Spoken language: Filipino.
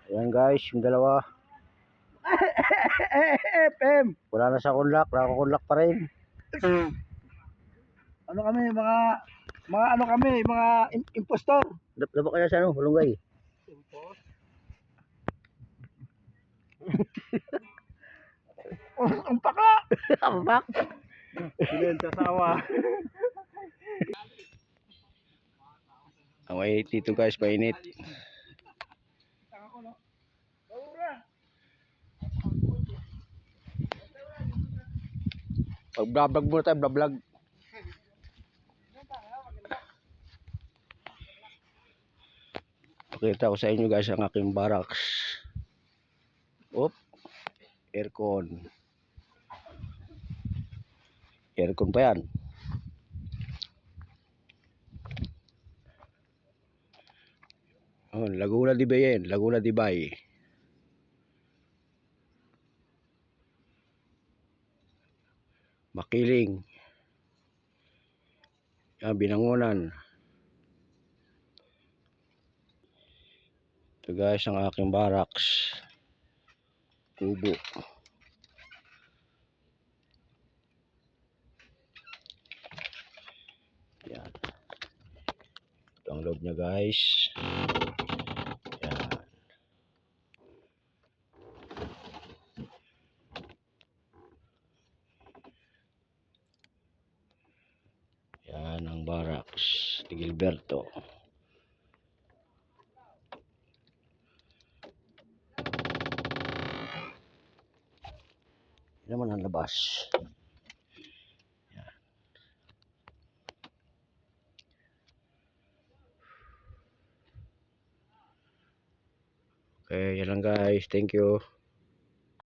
Ayan guys, yung dalawa. FM. Wala na sa kunlak, nakakunlak pa rin. Ano kami, mga ano kami, mga impostor. Dapat kaya sa ano, hulunggay. Ang paka. Ambak. Bilen sa sawa. Okay, dito guys, painit. Pag-vlog muna tayo, vlog. Pakita ko sa inyo guys ang aking barracks. Op, aircon. Aircon pa yan. Oh, Laguna de Bay yan, Laguna de Bay. Makiling. Yan, Binangonan. Ito guys ang aking barracks. Kubo. Yan. Ito ang loob niya guys. Yan. Yan ang barracks ni Gilberto. Yan naman ang labas. Yan. Okay, yan lang guys. Thank you.